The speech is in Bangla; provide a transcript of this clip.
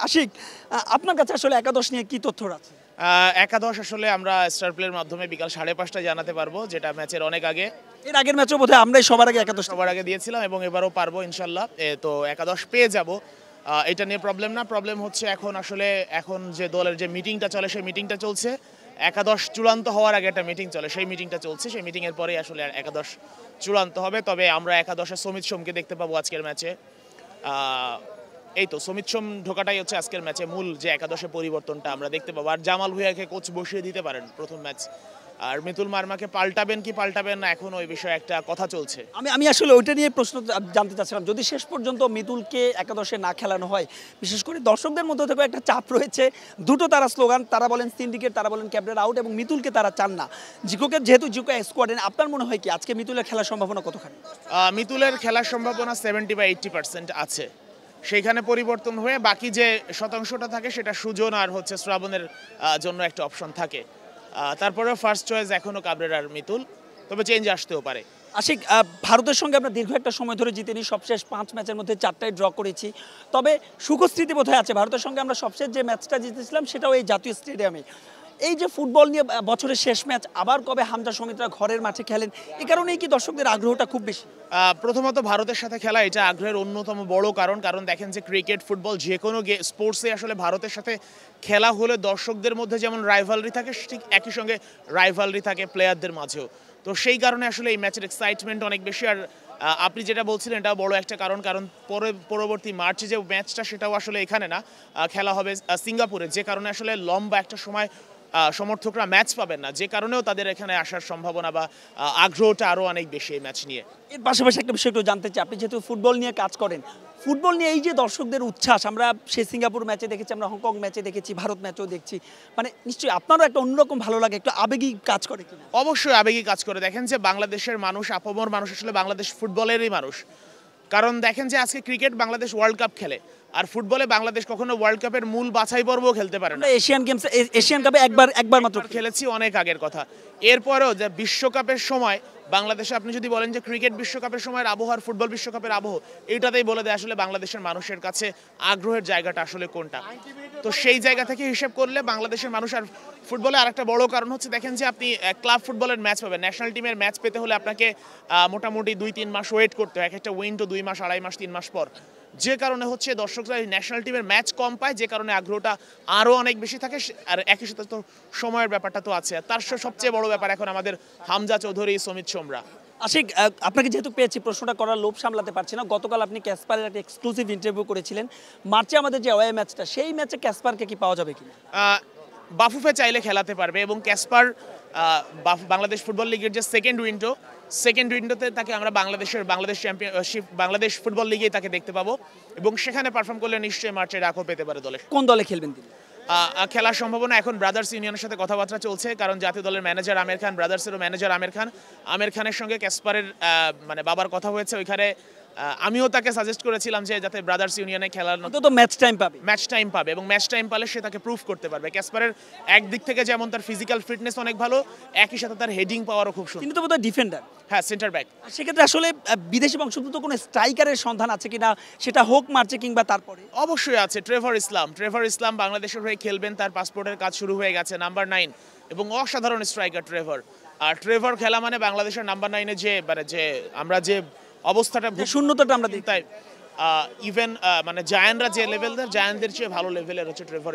আশিক, আপনার কাছে আসলে একাদশ নিয়ে কি তথ্য আছে? একাদশ আসলে আমরা স্টার প্লের মাধ্যমে বিকাল 5:30টায় জানাতে পারবো, যেটা ম্যাচের অনেক আগে। এর আগের ম্যাচও বোধহয় আমরাই সবার আগে একাদশ সবার আগে দিয়েছিলাম এবং এবারও পারবো ইনশাল্লাহ। তো একাদশ পেয়ে যাব, এটা নিয়ে প্রবলেম না। প্রবলেম হচ্ছে এখন যে দলের যে মিটিংটা চলে সেই মিটিংটা চলছে। একাদশ চূড়ান্ত হওয়ার আগে একটা মিটিং চলে, সেই মিটিংটা চলছে। সেই মিটিংয়ের পরেই আসলে একাদশ চূড়ান্ত হবে। তবে আমরা একাদশে সমিত সোমকে দেখতে পাবো আজকের ম্যাচে। এই তো সমিত সোম ঢোকাটাই হচ্ছে আজকের ম্যাচে মূল যে একাদশে পরিবর্তনটা আমরা দেখতে পাবো। আর জামাল ভুঁইয়াকে কোচ বসিয়ে দিতে পারেন প্রথম ম্যাচ। আর মিতুল মার্মাকে পাল্টাবেন কি পাল্টাবেন না, এখন ওই বিষয়ে একটা কথা চলছে। আমি আসলে ওইটা নিয়ে প্রশ্ন জানতে চাচ্ছিলাম, যদি শেষ পর্যন্ত মিতুলকে একাদশে না খেলানো হয়, বিশেষ করে দর্শকদের মধ্যে থেকে একটা চাপ রয়েছে। দুটো তারা স্লোগান, তারা বলেন সিন্ডিকেট, তারা বলেন ক্যাপ্টেন আউট, এবং মিতুলকে তারা চান না। জিকোকে যেহেতু জিকো স্কোয়াডে, আপনার মনে হয় কি আজকে মিতুলের খেলার সম্ভাবনা কতখানি? মিতুলের খেলার সম্ভাবনা 70 বা 80% আছে। সেইখানে পরিবর্তন হয়ে বাকি যে শতাংশটা থাকে সেটা সুজন আর হচ্ছে শ্রাবণের জন্য একটা অপশন থাকে। তারপরেও ফার্স্ট চয়েস এখনো কাবরেরার মিতুল, তবে চেঞ্জ আসতেও পারে। আশিক, ভারতের সঙ্গে আমরা দীর্ঘ একটা সময় ধরে জিতেনি, সবশেষ 5 ম্যাচের মধ্যে 4টাই ড্র করেছি। তবে সুখস্মৃতি বোধহয় আছে, ভারতের সঙ্গে আমরা সবশেষ যে ম্যাচটা জিতেছিলাম সেটাও এই জাতীয় স্টেডিয়ামে। এই যে ফুটবল নিয়ে বছরের শেষ ম্যাচ, আবার কবে হামজা সমিতরা ঘরের মাঠে খেলেন, এই কারণেই কি দর্শকদের আগ্রহটা খুব বেশি? প্রথমত ভারতের সাথে খেলা এটা আগ্রহের অন্যতম বড় কারণ দেখেন যে ক্রিকেট, ফুটবল, যে কোনো স্পোর্টসে আসলে ভারতের সাথে খেলা হলে দর্শকদের মধ্যে যেমন রাইভালরি থাকে, ঠিক একই সঙ্গে রাইভালরি থাকে প্লেয়ারদের মাঝেও। তো সেই কারণে আসলে এই ম্যাচের এক্সাইটমেন্ট অনেক বেশি। আর আপনি যেটা বলছিলেন এটাও বড় একটা কারণ পরবর্তী মার্চে যে ম্যাচটা সেটাও আসলে এখানে না, খেলা হবে সিঙ্গাপুরে, যে কারণে আসলে লম্বা একটা সময় সমর্থকরা ম্যাচ পাবেন না, যে কারণেও তাদের এখানে আসার সম্ভাবনা বা আগ্রহটা আরও অনেক বেশি এই ম্যাচ নিয়ে। এর পাশাপাশি একটা বিষয় একটু জানতে চাই, আপনি যেহেতু ফুটবল নিয়ে কাজ করেন, ফুটবল নিয়ে এই যে দর্শকদের উচ্ছ্বাস, আমরা সেই সিঙ্গাপুর ম্যাচে দেখেছি, আমরা হংকং ম্যাচে দেখেছি, ভারত ম্যাচেও দেখছি, মানে নিশ্চয়ই আপনারও একটা অন্যরকম ভালো লাগে, একটু আবেগিক কাজ করে কিনা? অবশ্যই আবেগী কাজ করে। দেখেন যে বাংলাদেশের মানুষ, আপামর মানুষ আসলে বাংলাদেশ ফুটবলেরই মানুষ। কারণ দেখেন যে আজকে ক্রিকেট বাংলাদেশ ওয়ার্ল্ড কাপ খেলে, আর ফুটবলে বাংলাদেশ কখনো ওয়ার্ল্ড কাপের মূল বাছাই পর্বও খেলতে পারে না। এশিয়ান কাপে একবার মাত্র খেলেছি, অনেক আগের কথা। এরপরেও যে বিশ্বকাপের সময় বাংলাদেশে আপনি যদি বলেন যে ক্রিকেট বিশ্বকাপের সময়ের আবহ আর ফুটবল বিশ্বকাপের আবহ, এইটাতেই বলে দেয় আসলে বাংলাদেশের মানুষের কাছে আগ্রহের জায়গাটা আসলে কোনটা। তো সেই জায়গা থেকে হিসেব করলে বাংলাদেশের মানুষ, আর ফুটবলে আরেকটা বড় কারণ হচ্ছে দেখেন যে আপনি ক্লাব ফুটবলের ম্যাচ পাবেন, ন্যাশনাল টিমের ম্যাচ পেতে হলে আপনাকে মোটামুটি 2-3 মাস ওয়েট করতে হয়। একটা উইন্ডো 2 মাস, 2.5 মাস, 3 মাস পর, যে কারণে হচ্ছে দর্শকরা ন্যাশনাল টিমের ম্যাচ কম পায়, যে কারণে আগ্রহটা আরও অনেক বেশি থাকে। আর একই সাথে তো সময়ের ব্যাপারটা তো আছে। তার সবচেয়ে বড় ব্যাপার এখন আমাদের হামজা চৌধুরী, সমিত সোমরা। আশিক, আপনাকে যেহেতু পেয়েছি, প্রশ্নটা করার লোভ সামলাতে পারছি না। গতকাল আপনি ক্যাসপারের একটা এক্সক্লুসিভ ইন্টারভিউ করেছিলেন। মার্চে আমাদের যে অ্যাওয়ে ম্যাচটা, সেই ম্যাচে ক্যাসপারকে কি পাওয়া যাবে কিনা? বাফুফে চাইলে খেলাতে পারবে, এবং বাংলাদেশ ফুটবল লিগের যে সেকেন্ড উইন্ডোতে তাকে আমরা বাংলাদেশ চ্যাম্পিয়নশিপ, বাংলাদেশ ফুটবল লিগেই তাকে দেখতে পাবো, এবং সেখানে পারফর্ম করলে নিশ্চয়ই মার্চে ডাকও পেতে পারে দলে। কোন দলে খেলবেন তিনি? খেলার সম্ভাবনা এখন ব্রাদার্স ইউনিয়নের সাথে কথাবার্তা চলছে, কারণ জাতীয় দলের ম্যানেজার আমির খান, ব্রাদার্সেরও ম্যানেজার আমির খানের সঙ্গে ক্যাসপারের মানে বাবার কথা হয়েছে ওইখানে। আমিও তাকে সাজেস্ট করেছিলাম যে যাতে ব্রাদার্স ইউনিয়নে খেলার তো ম্যাচ টাইম পাবে, এবং ম্যাচ টাইম পালে সে তাকে প্রুফ করতে পারবে। ক্যাসপারের একদিক থেকে যেমন তার ফিজিক্যাল ফিটনেস অনেক ভালো, একই সাথে তার হেডিং পাওয়ারও খুব সুন্দর। তিনি তো বোধহয় ডিফেন্ডার। হ্যাঁ, সেন্টার ব্যাক। সেক্ষেত্রে আসলে বিদেশি বংশোদ্ভূত কোনো স্ট্রাইকারের সন্ধান আছে কিনা, সেটা হোক মার্চে কিংবা তারপরে? অবশ্যই আছে। ট্রেভার ইসলাম বাংলাদেশের হয়ে খেলবেন, তার পাসপোর্টের কাজ শুরু হয়ে গেছে, নাম্বার 9, এবং অসাধারণ স্ট্রাইকার ট্রেভার। আর ট্রেভার খেলা মানে বাংলাদেশের নাম্বার 9-এ যে আমরা যে অবস্থাটা, শূন্যতাটা আমরা দেখি, তাই ইভেন মানে জায়ান্টরা যে লেভেলদের, জায়ান্টদের চেয়ে ভালো লেভেলের হচ্ছে ট্রেভার।